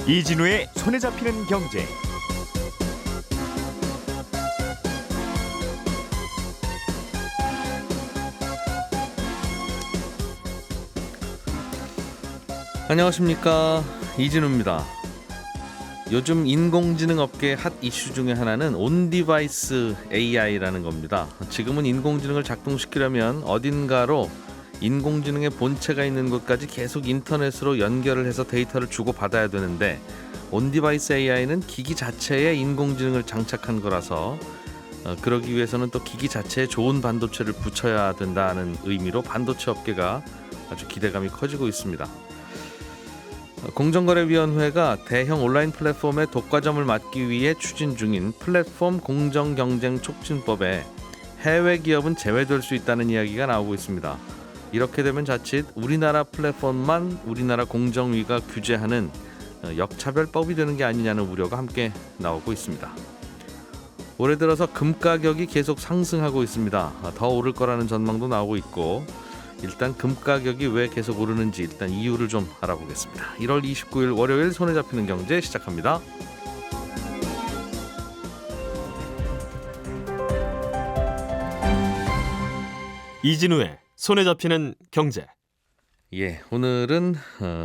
이진우의 손에 잡히는 경제. 안녕하십니까, 이진우입니다. 요즘 인공지능 업계의 핫 이슈 중에 하나는 온디바이스 AI라는 겁니다. 지금은 인공지능을 작동시키려면 어딘가로 인공지능의 본체가 있는 곳까지 계속 인터넷으로 연결을 해서 데이터를 주고받아야 되는데, 온디바이스 AI는 기기 자체에 인공지능을 장착한 거라서 그러기 위해서는 또 기기 자체에 좋은 반도체를 붙여야 된다는 의미로 반도체 업계가 아주 기대감이 커지고 있습니다. 공정거래위원회가 대형 온라인 플랫폼의 독과점을 막기 위해 추진 중인 플랫폼 공정경쟁 촉진법에 해외 기업은 제외될 수 있다는 이야기가 나오고 있습니다. 이렇게 되면 자칫 우리나라 플랫폼만 우리나라 공정위가 규제하는 역차별법이 되는 게 아니냐는 우려가 함께 나오고 있습니다. 올해 들어서 금 가격이 계속 상승하고 있습니다. 더 오를 거라는 전망도 나오고 있고, 일단 금 가격이 왜 계속 오르는지 일단 이유를 좀 알아보겠습니다. 1월 29일 월요일 손에 잡히는 경제 시작합니다. 이진우의 손에 잡히는 경제. 예, 오늘은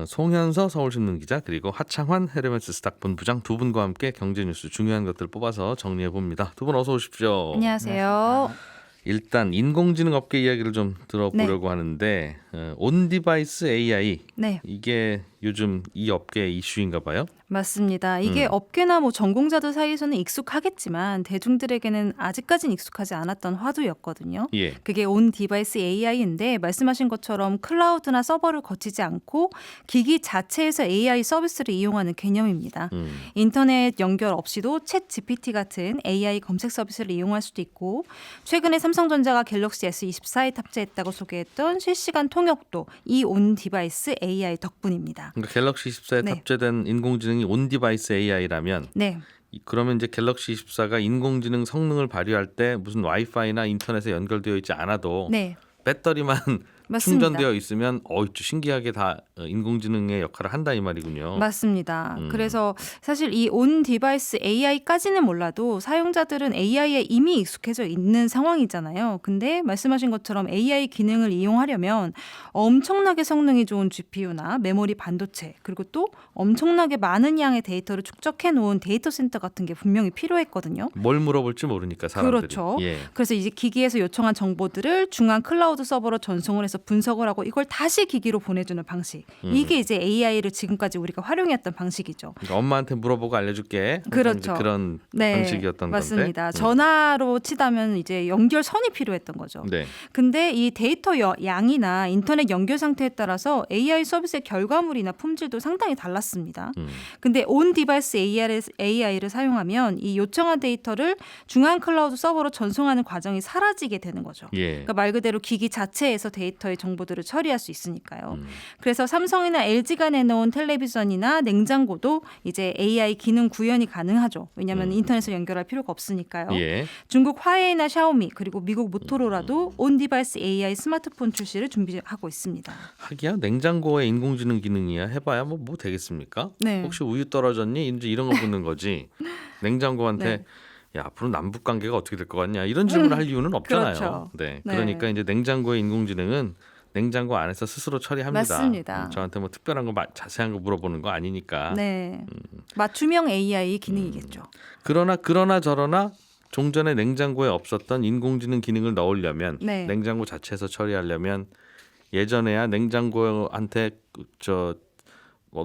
송현서 서울신문 기자 그리고 하창환 헤르메스 스탁 본부장 두 분과 함께 경제 뉴스 중요한 것들 뽑아서 정리해 봅니다. 두 분 어서 오십시오. 안녕하세요. 일단 인공지능 업계 이야기를 좀 들어보려고 하는데, 온디바이스 AI, 네, 이게 요즘 이 업계의 이슈인가 봐요. 맞습니다. 이게 업계나 전공자들 사이에서는 익숙하겠지만 대중들에게는 아직까지는 익숙하지 않았던 화두였거든요. 예. 그게 온 디바이스 AI인데, 말씀하신 것처럼 클라우드나 서버를 거치지 않고 기기 자체에서 AI 서비스를 이용하는 개념입니다. 인터넷 연결 없이도 챗 GPT 같은 AI 검색 서비스를 이용할 수도 있고, 최근에 삼성전자가 갤럭시 S24에 탑재했다고 소개했던 실시간 통역도 이 온 디바이스 AI 덕분입니다. 그러니까 갤럭시 24에 네. 탑재된 인공지능이 온디바이스 AI라면, 네. 그러면 이제 갤럭시 24가 인공지능 성능을 발휘할 때 무슨 와이파이나 인터넷에 연결되어 있지 않아도 네. 배터리만 맞습니다. 충전되어 있으면 신기하게 다 인공지능의 역할을 한다 이 말이군요. 맞습니다. 그래서 사실 이 온 디바이스 AI까지는 몰라도 사용자들은 AI에 이미 익숙해져 있는 상황이잖아요. 근데 말씀하신 것처럼 AI 기능을 이용하려면 엄청나게 성능이 좋은 GPU나 메모리 반도체, 그리고 또 엄청나게 많은 양의 데이터를 축적해 놓은 데이터 센터 같은 게 분명히 필요했거든요. 뭘 물어볼지 모르니까 사람들이. 그렇죠. 예. 그래서 이제 기기에서 요청한 정보들을 중앙 클라우드 서버로 전송을 해서 분석을 하고 이걸 다시 기기로 보내주는 방식. 이게 이제 AI를 지금까지 우리가 활용했던 방식이죠. 그러니까 엄마한테 물어보고 알려줄게. 그렇죠. 그런 네, 방식이었던 맞습니다. 건데. 전화로 치다면 이제 연결선이 필요했던 거죠. 네. 근데 이 데이터 양이나 인터넷 연결 상태에 따라서 AI 서비스의 결과물이나 품질도 상당히 달랐습니다. 근데 온 디바이스 AI를 사용하면 이 요청한 데이터를 중앙 클라우드 서버로 전송하는 과정이 사라지게 되는 거죠. 예. 그러니까 말 그대로 기기 자체에서 데이터의 정보들을 처리할 수 있으니까요. 그래서 삼성이나 LG가 내놓은 텔레비전이나 냉장고도 이제 AI 기능 구현이 가능하죠. 왜냐하면 인터넷을 연결할 필요가 없으니까요. 예. 중국 화웨이나 샤오미, 그리고 미국 모토로라도 온 디바이스 AI 스마트폰 출시를 준비하고 있습니다. 하기야 냉장고에 인공지능 기능이야 해봐야 뭐 되겠습니까? 네. 혹시 우유 떨어졌니? 이제 이런 거 묻는 거지. 냉장고한테 네. 야, 앞으로 남북 관계가 어떻게 될 것 같냐 이런 질문을 할 이유는 없잖아요. 그렇죠. 네. 네. 그러니까 이제 냉장고의 인공지능은 냉장고 안에서 스스로 처리합니다. 맞습니다. 저한테 뭐 특별한 거 자세한 거 물어보는 거 아니니까. 네, 맞춤형 AI 기능이겠죠. 그러나 저러나 종전에 냉장고에 없었던 인공지능 기능을 넣으려면, 네. 냉장고 자체에서 처리하려면 예전에야 냉장고한테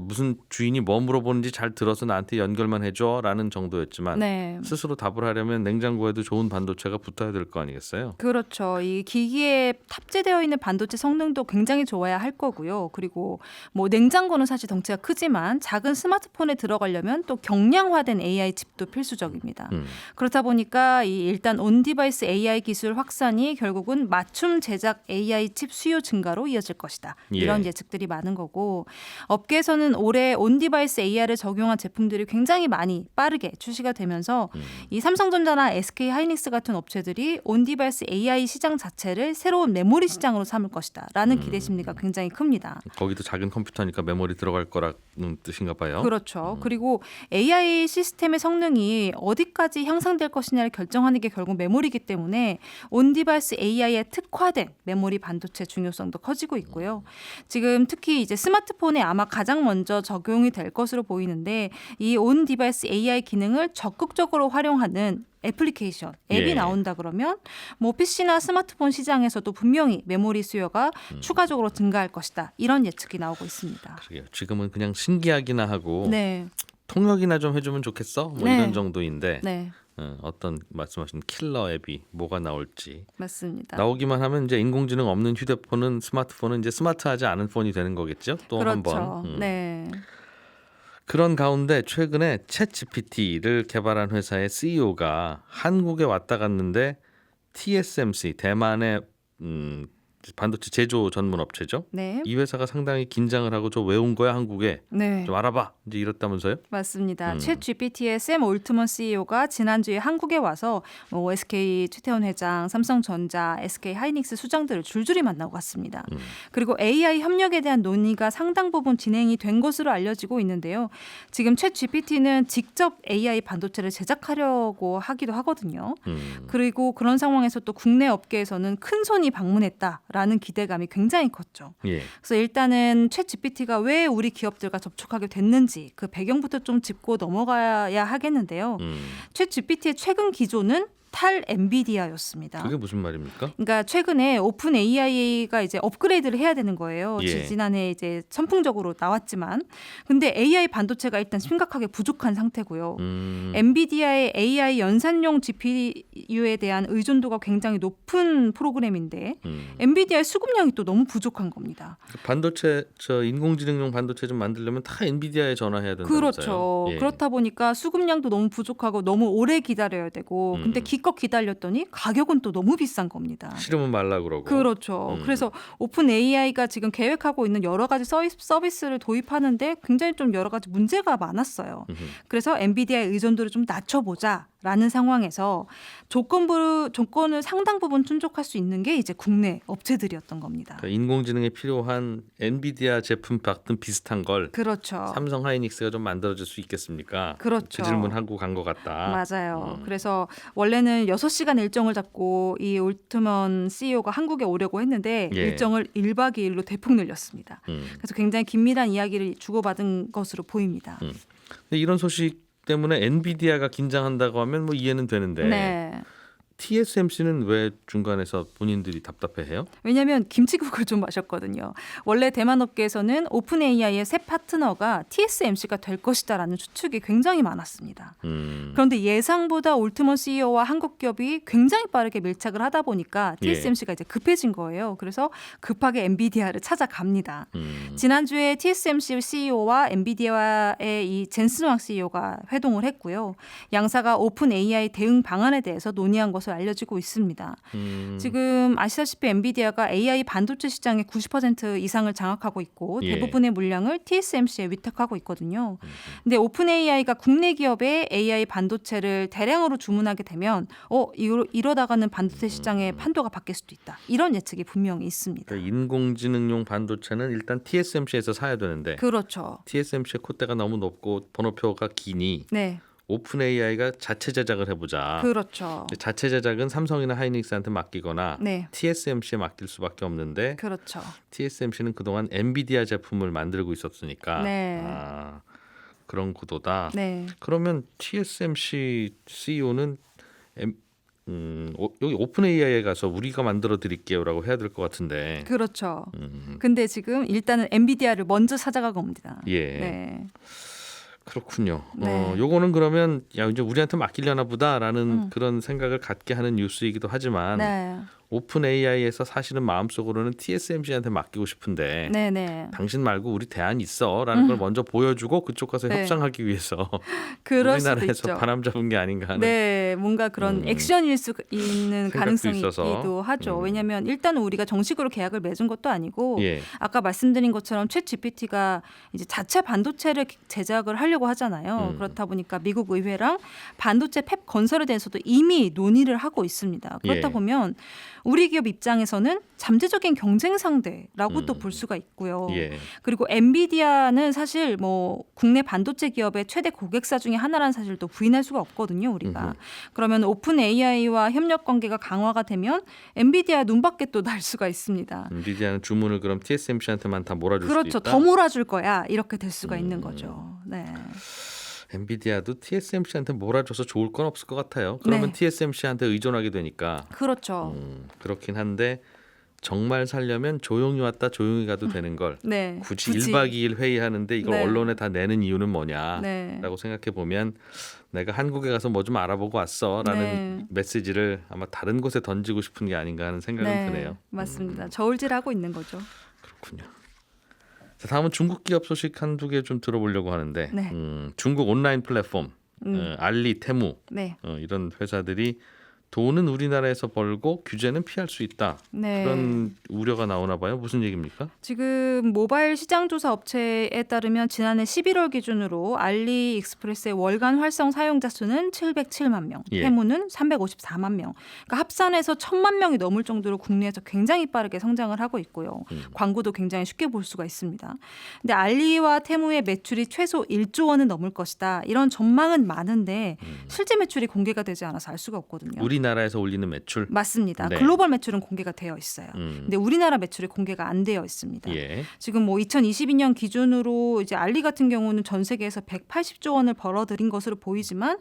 무슨 주인이 뭐 물어보는지 잘 들어서 나한테 연결만 해줘라는 정도였지만, 네. 스스로 답을 하려면 냉장고에도 좋은 반도체가 붙어야 될 거 아니겠어요? 그렇죠. 이 기기에 탑재되어 있는 반도체 성능도 굉장히 좋아야 할 거고요. 그리고 냉장고는 사실 덩치가 크지만 작은 스마트폰에 들어가려면 또 경량화된 AI 칩도 필수적입니다. 그렇다 보니까 일단 온디바이스 AI 기술 확산이 결국은 맞춤 제작 AI 칩 수요 증가로 이어질 것이다. 이런 예. 예측들이 많은 거고, 업계에서는 일단은 올해 온디바이스 AI를 적용한 제품들이 굉장히 많이 빠르게 출시가 되면서 이 삼성전자나 SK하이닉스 같은 업체들이 온디바이스 AI 시장 자체를 새로운 메모리 시장으로 삼을 것이다라는 기대 심리가 굉장히 큽니다. 거기도 작은 컴퓨터니까 메모리 들어갈 거라는 뜻인가 봐요. 그렇죠. 그리고 AI 시스템의 성능이 어디까지 향상될 것이냐를 결정하는 게 결국 메모리이기 때문에 온디바이스 AI에 특화된 메모리 반도체 중요성도 커지고 있고요. 지금 특히 이제 스마트폰에 아마 가장 먼저 적용이 될 것으로 보이는데 이 온디바이스 AI 기능을 적극적으로 활용하는 애플리케이션, 앱이 예. 나온다 그러면 뭐 PC나 스마트폰 시장에서도 분명히 메모리 수요가 추가적으로 증가할 것이다. 이런 예측이 나오고 있습니다. 그러게요. 지금은 그냥 신기하기나 하고 네. 통역이나 좀 해주면 좋겠어? 뭐 네. 이런 정도인데 네. 어떤 말씀하신 킬러 앱이 뭐가 나올지 맞습니다. 나오기만 하면 이제 인공지능 없는 휴대폰은 스마트폰은 이제 스마트하지 않은 폰이 되는 거겠죠? 또 한 그렇죠. 번. 네. 그런 가운데 최근에 챗 GPT를 개발한 회사의 CEO가 한국에 왔다 갔는데 TSMC 대만의 반도체 제조 전문 업체죠. 네. 이 회사가 상당히 긴장을 하고 저 왜 온 거야 한국에 네. 좀 알아봐 이제 이렇다면서요? 맞습니다. 챗 GPT의 샘 올트먼 CEO가 지난주에 한국에 와서 뭐 SK 최태원 회장, 삼성전자, SK 하이닉스 수장들을 줄줄이 만나고 갔습니다. 그리고 AI 협력에 대한 논의가 상당 부분 진행이 된 것으로 알려지고 있는데요. 지금 챗 GPT는 직접 AI 반도체를 제작하려고 하기도 하거든요. 그리고 그런 상황에서 또 국내 업계에서는 큰 손이 방문했다라는 기대감이 굉장히 컸죠. 예. 그래서 일단은 챗 GPT가 왜 우리 기업들과 접촉하게 됐는지 그 배경부터 좀 짚고 넘어가야 하겠는데요. 챗 GPT의 최근 기조는 탈 엔비디아였습니다. 그게 무슨 말입니까? 그러니까 최근에 오픈 AI가 이제 업그레이드를 해야 되는 거예요. 예. 지난해 이제 선풍적으로 나왔지만, 근데 AI 반도체가 일단 심각하게 부족한 상태고요. 엔비디아의 AI 연산용 GPU에 대한 의존도가 굉장히 높은 프로그램인데 엔비디아의 수급량이 또 너무 부족한 겁니다. 반도체 저 인공지능용 반도체 좀 만들려면 다 엔비디아에 전화해야 된다면서요. 그렇죠. 예. 그렇다 보니까 수급량도 너무 부족하고 너무 오래 기다려야 되고, 근데 기껏 기다렸더니 가격은 또 너무 비싼 겁니다. 싫으면 말라 그러고. 그렇죠. 그래서 오픈 AI가 지금 계획하고 있는 여러 가지 서비스를 도입하는데 굉장히 좀 여러 가지 문제가 많았어요. 그래서 엔비디아의 의존도를 좀 낮춰보자라는 상황에서 조건을 상당 부분 충족할 수 있는 게 이제 국내 업체들이었던 겁니다. 그러니까 인공지능에 필요한 엔비디아 제품 같은 비슷한 걸 그렇죠. 삼성 하이닉스가 좀 만들어줄 수 있겠습니까? 그렇죠. 그 질문하고 간 것 같다. 맞아요. 그래서 원래는 6시간 일정을 잡고 이 올트먼 CEO가 한국에 오려고 했는데 예. 일정을 1박 2일로 대폭 늘렸습니다. 그래서 굉장히 긴밀한 이야기를 주고받은 것으로 보입니다. 근데 이런 소식 때문에 엔비디아가 긴장한다고 하면 뭐 이해는 되는데 네. TSMC는 왜 중간에서 본인들이 답답해해요? 왜냐하면 김치국을 좀 마셨거든요. 원래 대만 업계에서는 오픈 AI의 새 파트너가 TSMC가 될 것이다라는 추측이 굉장히 많았습니다. 그런데 예상보다 올트먼 CEO와 한국 기업이 굉장히 빠르게 밀착을 하다 보니까 TSMC가 이제 급해진 거예요. 그래서 급하게 엔비디아를 찾아갑니다. 지난주에 TSMC CEO와 엔비디아의 이 젠슨 왕 CEO가 회동을 했고요. 양사가 오픈 AI 대응 방안에 대해서 논의한 것을 알려지고 있습니다. 지금 아시다시피 엔비디아가 AI 반도체 시장의 90% 이상을 장악하고 있고 대부분의 물량을 TSMC에 위탁하고 있거든요. 근데 오픈 AI가 국내 기업의 AI 반도체를 대량으로 주문하게 되면 이러다가는 반도체 시장의 판도가 바뀔 수도 있다. 이런 예측이 분명히 있습니다. 그러니까 인공지능용 반도체는 일단 TSMC에서 사야 되는데 그렇죠. TSMC의 콧대가 너무 높고 번호표가 기니 네. 오픈 AI가 자체 제작을 해보자. 그렇죠. 자체 제작은 삼성이나 하이닉스한테 맡기거나 네. TSMC에 맡길 수밖에 없는데 그렇죠. TSMC는 그동안 엔비디아 제품을 만들고 있었으니까 네. 그런 구도다. 네. 그러면 TSMC CEO는 여기 오픈 AI에 가서 우리가 만들어 드릴게요라고 해야 될 것 같은데. 그렇죠. 근데 지금 일단은 엔비디아를 먼저 찾아가고 옵니다. 예. 네. 그렇군요. 네. 요거는 그러면 야 이제 우리한테 맡기려나 보다라는 그런 생각을 갖게 하는 뉴스이기도 하지만 네. 오픈 AI에서 사실은 마음속으로는 TSMC한테 맡기고 싶은데 네네. 당신 말고 우리 대안 있어라는 걸 먼저 보여주고 그쪽 가서 네. 협상하기 위해서 그럴 수도 우리나라에서 있죠. 바람 잡은 게 아닌가 하는. 네, 뭔가 그런 액션일 수 있는 생각도 가능성이 있어서. 하죠. 왜냐하면 일단은 우리가 정식으로 계약을 맺은 것도 아니고 예. 아까 말씀드린 것처럼 챗 GPT가 이제 자체 반도체를 제작을 하려고 하잖아요. 그렇다 보니까 미국 의회랑 반도체 팹 건설에 대해서도 이미 논의를 하고 있습니다. 그렇다 예. 보면 우리 기업 입장에서는 잠재적인 경쟁 상대라고 또 볼 수가 있고요. 예. 그리고 엔비디아는 사실 뭐 국내 반도체 기업의 최대 고객사 중에 하나라는 사실도 부인할 수가 없거든요, 우리가. 그러면 오픈 AI와 협력 관계가 강화가 되면 엔비디아 눈밖에 또 날 수가 있습니다. 엔비디아는 주문을 그럼 TSMC한테만 다 몰아줄 수도 그렇죠. 있다. 더 몰아줄 거야. 이렇게 될 수가 있는 거죠. 네. 엔비디아도 TSMC한테 몰아줘서 좋을 건 없을 것 같아요. 그러면 네. TSMC한테 의존하게 되니까 그렇죠. 그렇긴 한데 정말 살려면 조용히 왔다 조용히 가도 되는 걸 네. 굳이 1박 2일 회의하는데 이걸 네. 언론에 다 내는 이유는 뭐냐라고 네. 생각해 보면 내가 한국에 가서 뭐 좀 알아보고 왔어라는 네. 메시지를 아마 다른 곳에 던지고 싶은 게 아닌가 하는 생각은 드네요. 맞습니다. 저울질하고 있는 거죠. 그렇군요. 자, 다음은 중국 기업 소식 한두 개 좀 들어보려고 하는데 네. 중국 온라인 플랫폼 알리, 테무 네. 이런 회사들이 돈은 우리나라에서 벌고 규제는 피할 수 있다. 네. 그런 우려가 나오나 봐요. 무슨 얘기입니까? 지금 모바일 시장조사 업체에 따르면 지난해 11월 기준으로 알리익스프레스의 월간 활성 사용자 수는 707만 명, 예. 테무는 354만 명. 그러니까 합산해서 1,000만 명이 넘을 정도로 국내에서 굉장히 빠르게 성장을 하고 있고요. 광고도 굉장히 쉽게 볼 수가 있습니다. 근데 알리와 테무의 매출이 최소 1조 원은 넘을 것이다. 이런 전망은 많은데 실제 매출이 공개가 되지 않아서 알 수가 없거든요. 우리나라에서 올리는 매출. 맞습니다. 네. 글로벌 매출은 공개가 되어 있어요. 근데 우리나라 매출이 공개가 안 되어 있습니다. 예. 지금 뭐 2022년 기준으로 이제 알리 같은 경우는 전 세계에서 180조 원을 벌어들인 것으로 보이지만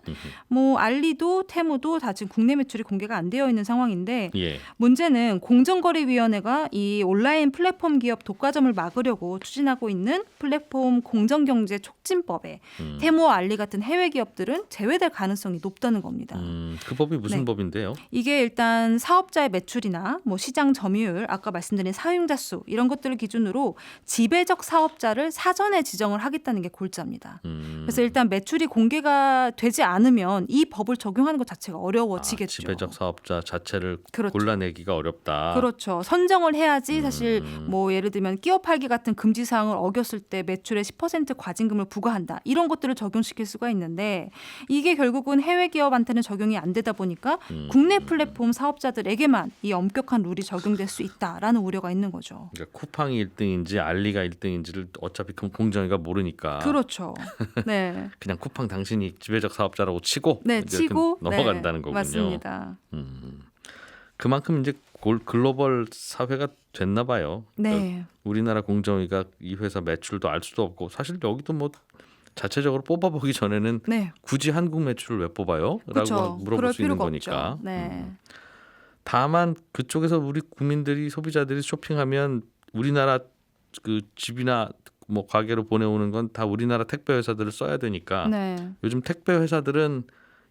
뭐 알리도 테무도 다 지금 국내 매출이 공개가 안 되어 있는 상황인데 예. 문제는 공정거래위원회가 이 온라인 플랫폼 기업 독과점을 막으려고 추진하고 있는 플랫폼 공정경제 촉진법에 테무와 알리 같은 해외 기업들은 제외될 가능성이 높다는 겁니다. 그 법이 무슨 네. 법인데요? 이게 일단 사업자의 매출이나 뭐 시장 점유율, 아까 말씀드린 사용자 수 이런 것들을 기준으로 지배적 사업자를 사전에 지정을 하겠다는 게 골자입니다. 그래서 일단 매출이 공개가 되지 않으면 이 법을 적용하는 것 자체가 어려워지겠죠. 지배적 사업자 자체를 그렇죠. 골라내기가 어렵다. 그렇죠. 선정을 해야지 사실 뭐 예를 들면 끼어 팔기 같은 금지 사항을 어겼을 때 매출의 10% 과징금을 부과한다. 이런 것들을 적용시킬 수가 있는데 이게 결국은 해외 기업한테는 적용이 안 되다 보니까 국내 플랫폼 사업자들에게만 이 엄격한 룰이 적용될 수 있다라는 우려가 있는 거죠. 그러니까 쿠팡이 1등인지 알리가 1등인지를 어차피 공정위가 모르니까 그렇죠. 네. 그냥 쿠팡 당신이 지배적 사업자라고 치고 네, 이렇게 치고 넘어간다는 네, 거군요. 맞습니다. 그만큼 이제 글로벌 사회가 됐나 봐요. 네. 우리나라 공정위가 이 회사 매출도 알 수도 없고 사실 여기도 뭐 자체적으로 뽑아보기 전에는 네. 굳이 한국 매출을 왜 뽑아요? 그렇죠. 라고 물어볼 그럴 수 있는 필요가 거니까. 없죠. 네. 다만 그쪽에서 우리 국민들이 소비자들이 쇼핑하면 우리나라 그 집이나 뭐 가게로 보내오는 건 다 우리나라 택배 회사들을 써야 되니까 네. 요즘 택배 회사들은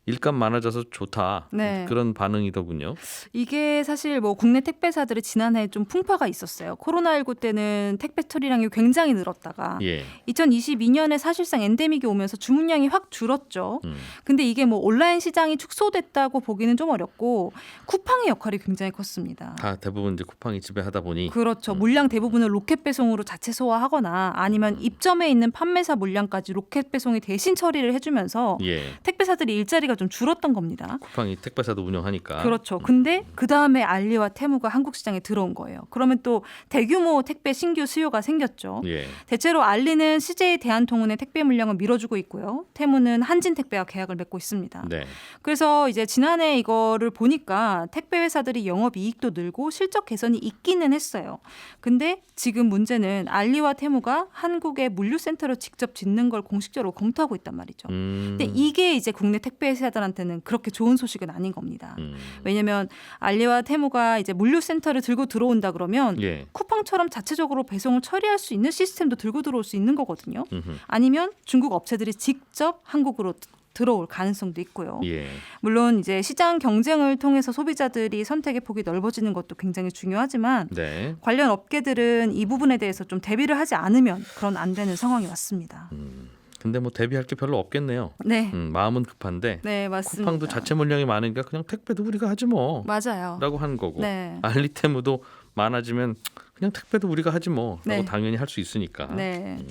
일감 많아져서 좋다. 네. 그런 반응이더군요. 이게 사실 뭐 국내 택배사들이 지난해 좀 풍파가 있었어요. 코로나19 때는 택배 처리량이 굉장히 늘었다가 예. 2022년에 사실상 엔데믹이 오면서 주문량이 확 줄었죠. 근데 이게 뭐 온라인 시장이 축소됐다고 보기는 좀 어렵고 쿠팡의 역할이 굉장히 컸습니다. 다 대부분 이제 쿠팡이 지배하다 보니 그렇죠. 물량 대부분을 로켓 배송으로 자체 소화하거나 아니면 입점에 있는 판매사 물량까지 로켓 배송이 대신 처리를 해주면서 예. 택배사들이 일자리가 좀 줄었던 겁니다. 쿠팡이 택배사도 운영하니까. 그렇죠. 근데 그 다음에 알리와 테무가 한국 시장에 들어온 거예요. 그러면 또 대규모 택배 신규 수요가 생겼죠. 예. 대체로 알리는 CJ 대한통운의 택배 물량을 밀어주고 있고요. 테무는 한진택배와 계약을 맺고 있습니다. 네. 그래서 이제 지난해 이거를 보니까 택배 회사들이 영업이익도 늘고 실적 개선이 있기는 했어요. 근데 지금 문제는 알리와 테무가 한국의 물류센터를 직접 짓는 걸 공식적으로 검토하고 있단 말이죠. 근데 이게 이제 국내 택배 회사들한테는 그렇게 좋은 소식은 아닌 겁니다. 왜냐하면 알리와 테무가 이제 물류센터를 들고 들어온다 그러면 예. 쿠팡처럼 자체적으로 배송을 처리할 수 있는 시스템도 들고 들어올 수 있는 거거든요. 아니면 중국 업체들이 직접 한국으로 들어올 가능성도 있고요. 예. 물론 이제 시장 경쟁을 통해서 소비자들이 선택의 폭이 넓어지는 것도 굉장히 중요하지만 네. 관련 업계들은 이 부분에 대해서 좀 대비를 하지 않으면 그런 안 되는 상황이 왔습니다. 근데 뭐 대비할 게 별로 없겠네요. 네. 마음은 급한데 네, 맞습니다. 쿠팡도 자체 물량이 많으니까 그냥 택배도 우리가 하지 뭐 맞아요. 라고 한 거고 네. 알리테무도 많아지면 그냥 택배도 우리가 하지 뭐 라고 네. 당연히 할 수 있으니까. 네.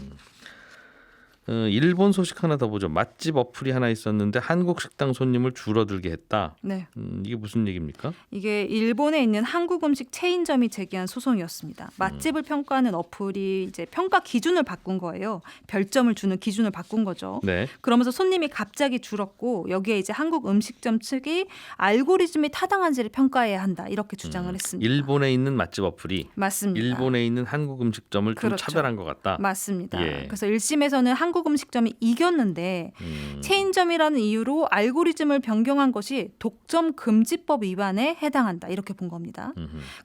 일본 소식 하나 더 보죠. 맛집 어플이 하나 있었는데 한국 식당 손님을 줄어들게 했다. 네. 이게 무슨 얘기입니까? 이게 일본에 있는 한국 음식 체인점이 제기한 소송이었습니다. 맛집을 평가하는 어플이 이제 평가 기준을 바꾼 거예요. 별점을 주는 기준을 바꾼 거죠. 네. 그러면서 손님이 갑자기 줄었고 여기에 이제 한국 음식점 측이 알고리즘이 타당한지를 평가해야 한다 이렇게 주장을 했습니다. 일본에 있는 맛집 어플이 맞습니다. 일본에 있는 한국 음식점을 좀 그렇죠. 차별한 것 같다. 맞습니다. 예. 그래서 1심에서는 한국 음식점이 이겼는데 체인점이라는 이유로 알고리즘을 변경한 것이 독점 금지법 위반에 해당한다 이렇게 본 겁니다.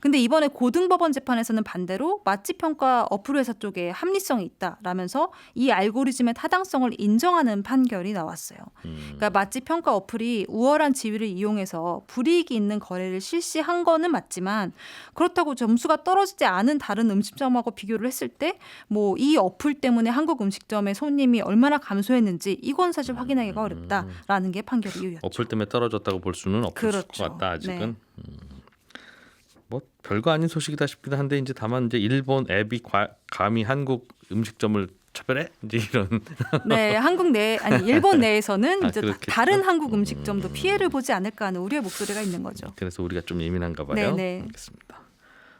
근데 이번에 고등법원 재판에서는 반대로 맛집 평가 어플 회사 쪽에 합리성이 있다라면서 이 알고리즘의 타당성을 인정하는 판결이 나왔어요. 그러니까 맛집 평가 어플이 우월한 지위를 이용해서 불이익이 있는 거래를 실시한 거는 맞지만 그렇다고 점수가 떨어지지 않은 다른 음식점하고 비교를 했을 때 뭐 이 어플 때문에 한국 음식점의 손님이 얼마나 감소했는지 이건 사실 확인하기가 어렵다라는 게 판결 이유였죠. 어플 때문에 떨어졌다고 볼 수는 없을 그렇죠. 것 같다 아직은. 네. 뭐 별거 아닌 소식이다 싶기도 한데 이제 다만 이제 일본 앱이 감히 한국 음식점을 차별해 이제 이런. 네, 일본 내에서는 아, 이제 그렇겠죠. 다른 한국 음식점도 피해를 보지 않을까 하는 우려의 목소리가 있는 거죠. 그래서 우리가 좀 예민한가 봐요. 네네. 알겠습니다.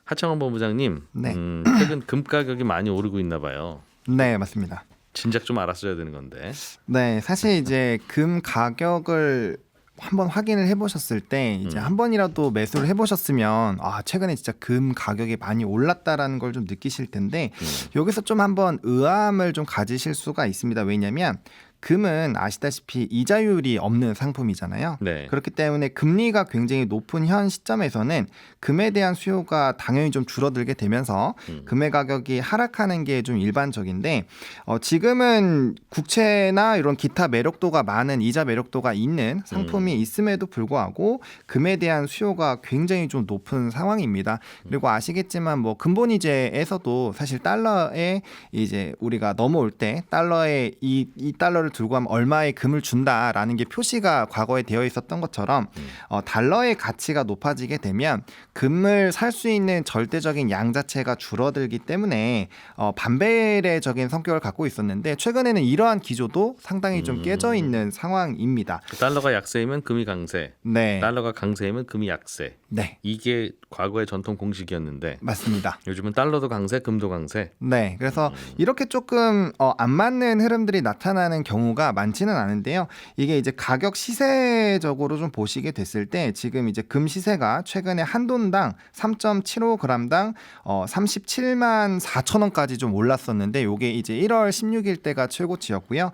하창원 본부장님, 네. 최근 금 가격이 많이 오르고 있나 봐요. 네, 맞습니다. 진작 좀 알았어야 되는 건데. 네, 사실 이제 금 가격을 한번 확인을 해보셨을 때 이제 한 번이라도 매수를 해보셨으면 최근에 진짜 금 가격이 많이 올랐다라는 걸 좀 느끼실 텐데 여기서 좀 한번 의아함을 좀 가지실 수가 있습니다. 왜냐하면 금은 아시다시피 이자율이 없는 상품이잖아요. 네. 그렇기 때문에 금리가 굉장히 높은 현 시점에서는 금에 대한 수요가 당연히 좀 줄어들게 되면서 금의 가격이 하락하는 게 좀 일반적인데 지금은 국채나 이런 기타 매력도가 많은 이자 매력도가 있는 상품이 있음에도 불구하고 금에 대한 수요가 굉장히 좀 높은 상황입니다. 그리고 아시겠지만 뭐 근본이제에서도 사실 달러에 이제 우리가 넘어올 때 달러에 이 달러를 들고 하면 얼마의 금을 준다라는 게 표시가 과거에 되어 있었던 것처럼 달러의 가치가 높아지게 되면 금을 살 수 있는 절대적인 양 자체가 줄어들기 때문에 반배례적인 성격을 갖고 있었는데 최근에는 이러한 기조도 상당히 좀 깨져 있는 상황입니다. 달러가 약세이면 금이 강세, 네, 달러가 강세이면 금이 약세. 네, 이게 과거의 전통 공식이었는데 맞습니다. 요즘은 달러도 강세, 금도 강세. 네, 그래서 이렇게 조금 안 맞는 흐름들이 나타나는 경우가 많지는 않은데요. 이게 이제 가격 시세적으로 좀 보시게 됐을 때 지금 이제 금 시세가 최근에 한 돈당 3.75g당 37만 4천 원까지 좀 올랐었는데 요게 이제 1월 16일 때가 최고치였고요.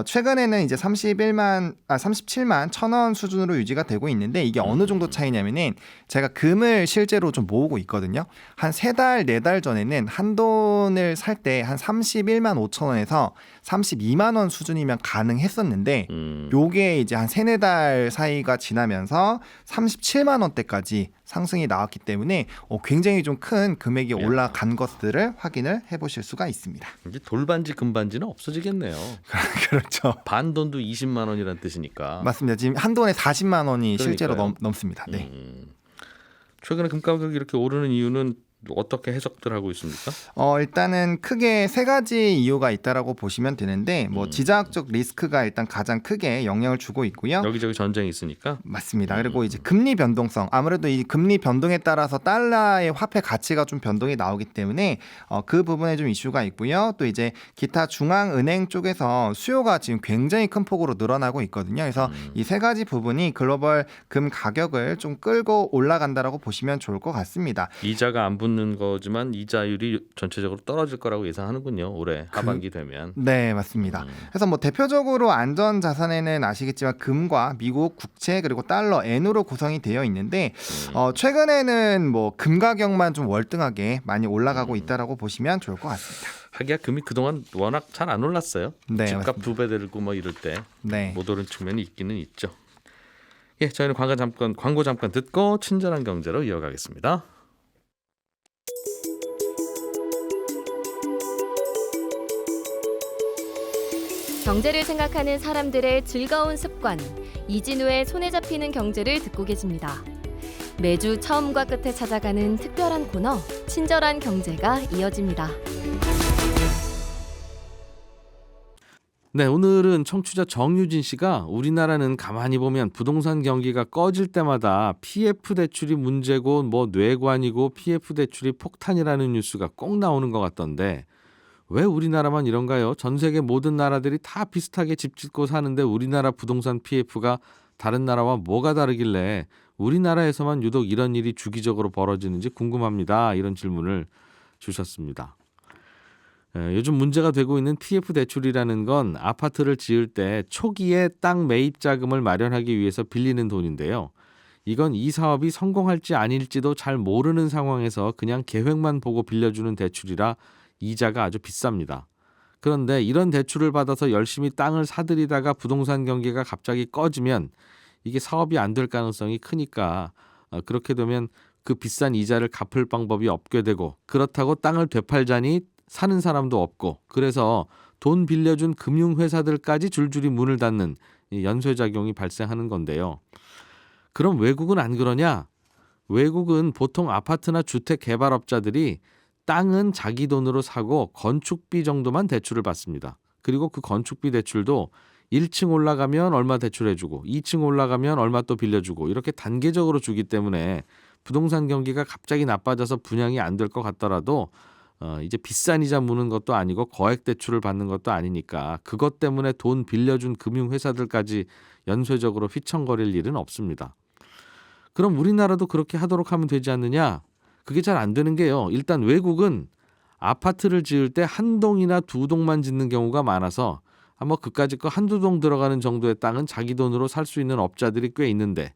최근에는 이제 37만 1천 원 수준으로 유지가 되고 있는데 이게 어느 정도 차이냐면은 제가 금을 실제로 좀 모으고 있거든요. 한 3달, 4달 전에는 한 돈을 살 때 한 31만 5천 원에서 32만 원 수준이면 가능했었는데 요게 이제 한 3-4달 사이가 지나면서 37만 원대까지 상승이 나왔기 때문에 굉장히 좀 큰 금액이 올라간 것들을 확인을 해보실 수가 있습니다. 이제 돌반지 금반지는 없어지겠네요. 그렇죠. 반 돈도 20만 원이란 뜻이니까. 맞습니다. 지금 한 돈에 40만 원이 실제로 그러니까요. 넘습니다. 네. 최근에 금 가격이 이렇게 오르는 이유는 어떻게 해석들 하고 있습니까? 일단은 크게 3가지 이유가 있다라고 보시면 되는데 뭐 지정학적 리스크가 일단 가장 크게 영향을 주고 있고요. 여기저기 전쟁이 있으니까. 맞습니다. 그리고 이제 금리 변동성, 아무래도 이 금리 변동에 따라서 달러의 화폐 가치가 좀 변동이 나오기 때문에 그 부분에 좀 이슈가 있고요. 또 이제 기타 중앙은행 쪽에서 수요가 지금 굉장히 큰 폭으로 늘어나고 있거든요. 그래서 이 3가지 부분이 글로벌 금 가격을 좀 끌고 올라간다라고 보시면 좋을 것 같습니다. 이자가 안 붙는 거지만 이자율이 전체적으로 떨어질 거라고 예상하는군요. 올해 하반기 되면. 네, 맞습니다. 그래서 뭐 대표적으로 안전 자산에는 아시겠지만 금과 미국 국채 그리고 달러, 엔으로 구성이 되어 있는데 최근에는 뭐 금 가격만 좀 월등하게 많이 올라가고 있다라고 보시면 좋을 것 같습니다. 하기야 금이 그동안 워낙 잘 안 올랐어요. 네, 집값 맞습니다. 2배 들고 뭐 이럴 때 네. 못 오른 측면이 있기는 있죠. 예, 저희는 광고 잠깐 듣고 친절한 경제로 이어가겠습니다. 경제를 생각하는 사람들의 즐거운 습관, 이진우의 손에 잡히는 경제를 듣고 계십니다. 매주 처음과 끝에 찾아가는 특별한 코너, 친절한 경제가 이어집니다. 네, 오늘은 청취자 정유진 씨가 우리나라는 가만히 보면 부동산 경기가 꺼질 때마다 PF 대출이 문제고 뭐 뇌관이고 PF 대출이 폭탄이라는 뉴스가 꼭 나오는 것 같던데 왜 우리나라만 이런가요? 전 세계 모든 나라들이 다 비슷하게 집 짓고 사는데 우리나라 부동산 PF가 다른 나라와 뭐가 다르길래 우리나라에서만 유독 이런 일이 주기적으로 벌어지는지 궁금합니다. 이런 질문을 주셨습니다. 요즘 문제가 되고 있는 PF 대출이라는 건 아파트를 지을 때 초기에 땅 매입 자금을 마련하기 위해서 빌리는 돈인데요. 이건 이 사업이 성공할지 아닐지도 잘 모르는 상황에서 그냥 계획만 보고 빌려주는 대출이라 이자가 아주 비쌉니다. 그런데 이런 대출을 받아서 열심히 땅을 사들이다가 부동산 경기가 갑자기 꺼지면 이게 사업이 안 될 가능성이 크니까 그렇게 되면 그 비싼 이자를 갚을 방법이 없게 되고 그렇다고 땅을 되팔자니 사는 사람도 없고 그래서 돈 빌려준 금융회사들까지 줄줄이 문을 닫는 연쇄작용이 발생하는 건데요. 그럼 외국은 안 그러냐? 외국은 보통 아파트나 주택 개발업자들이 땅은 자기 돈으로 사고 건축비 정도만 대출을 받습니다. 그리고 그 건축비 대출도 1층 올라가면 얼마 대출해주고 2층 올라가면 얼마 또 빌려주고 이렇게 단계적으로 주기 때문에 부동산 경기가 갑자기 나빠져서 분양이 안 될 것 같더라도 이제 비싼 이자 무는 것도 아니고 거액 대출을 받는 것도 아니니까 그것 때문에 돈 빌려준 금융회사들까지 연쇄적으로 휘청거릴 일은 없습니다. 그럼 우리나라도 그렇게 하도록 하면 되지 않느냐? 그게 잘 안 되는 게요. 일단 외국은 아파트를 지을 때 한 동이나 두 동만 짓는 경우가 많아서 뭐 그까짓 거 한두 동 들어가는 정도의 땅은 자기 돈으로 살 수 있는 업자들이 꽤 있는데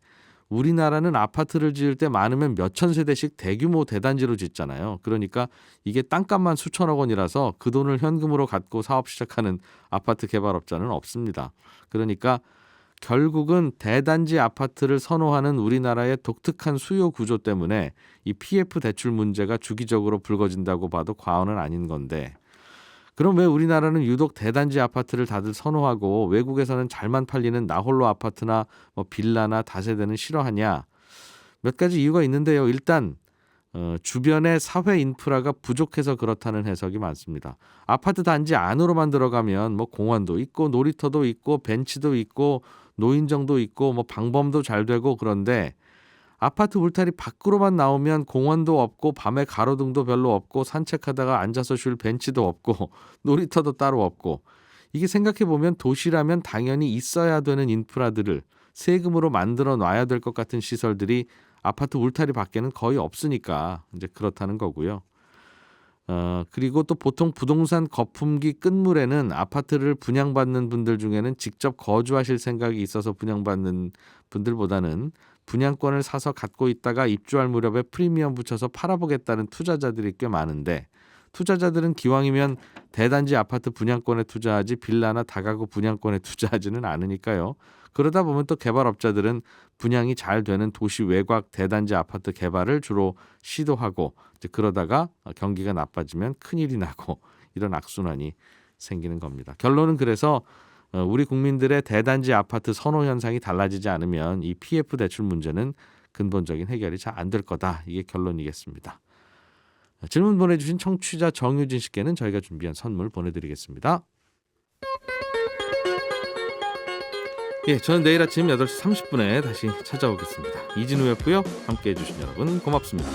우리나라는 아파트를 지을 때 많으면 몇천 세대씩 대규모 대단지로 짓잖아요. 그러니까 이게 땅값만 수천억 원이라서 그 돈을 현금으로 갖고 사업 시작하는 아파트 개발업자는 없습니다. 그러니까 결국은 대단지 아파트를 선호하는 우리나라의 독특한 수요 구조 때문에 이 PF 대출 문제가 주기적으로 불거진다고 봐도 과언은 아닌 건데 그럼 왜 우리나라는 유독 대단지 아파트를 다들 선호하고 외국에서는 잘만 팔리는 나홀로 아파트나 뭐 빌라나 다세대는 싫어하냐? 몇 가지 이유가 있는데요. 일단 주변의 사회 인프라가 부족해서 그렇다는 해석이 많습니다. 아파트 단지 안으로만 들어가면 뭐 공원도 있고 놀이터도 있고 벤치도 있고 노인정도 있고 뭐 방범도 잘 되고 그런데 아파트 울타리 밖으로만 나오면 공원도 없고 밤에 가로등도 별로 없고 산책하다가 앉아서 쉴 벤치도 없고 놀이터도 따로 없고 이게 생각해보면 도시라면 당연히 있어야 되는 인프라들을 세금으로 만들어 놔야 될 것 같은 시설들이 아파트 울타리 밖에는 거의 없으니까 이제 그렇다는 거고요. 그리고 또 보통 부동산 거품기 끝물에는 아파트를 분양받는 분들 중에는 직접 거주하실 생각이 있어서 분양받는 분들보다는 분양권을 사서 갖고 있다가 입주할 무렵에 프리미엄 붙여서 팔아보겠다는 투자자들이 꽤 많은데 투자자들은 기왕이면 대단지 아파트 분양권에 투자하지 빌라나 다가구 분양권에 투자하지는 않으니까요. 그러다 보면 또 개발업자들은 분양이 잘 되는 도시 외곽 대단지 아파트 개발을 주로 시도하고 이제 그러다가 경기가 나빠지면 큰일이 나고 이런 악순환이 생기는 겁니다. 결론은 그래서 우리 국민들의 대단지 아파트 선호 현상이 달라지지 않으면 이 PF 대출 문제는 근본적인 해결이 잘 안 될 거다. 이게 결론이겠습니다. 질문 보내주신 청취자 정유진 씨께는 저희가 준비한 선물 보내드리겠습니다. 예, 저는 내일 아침 8시 30분에 다시 찾아오겠습니다. 이진우였고요. 함께해 주신 여러분 고맙습니다.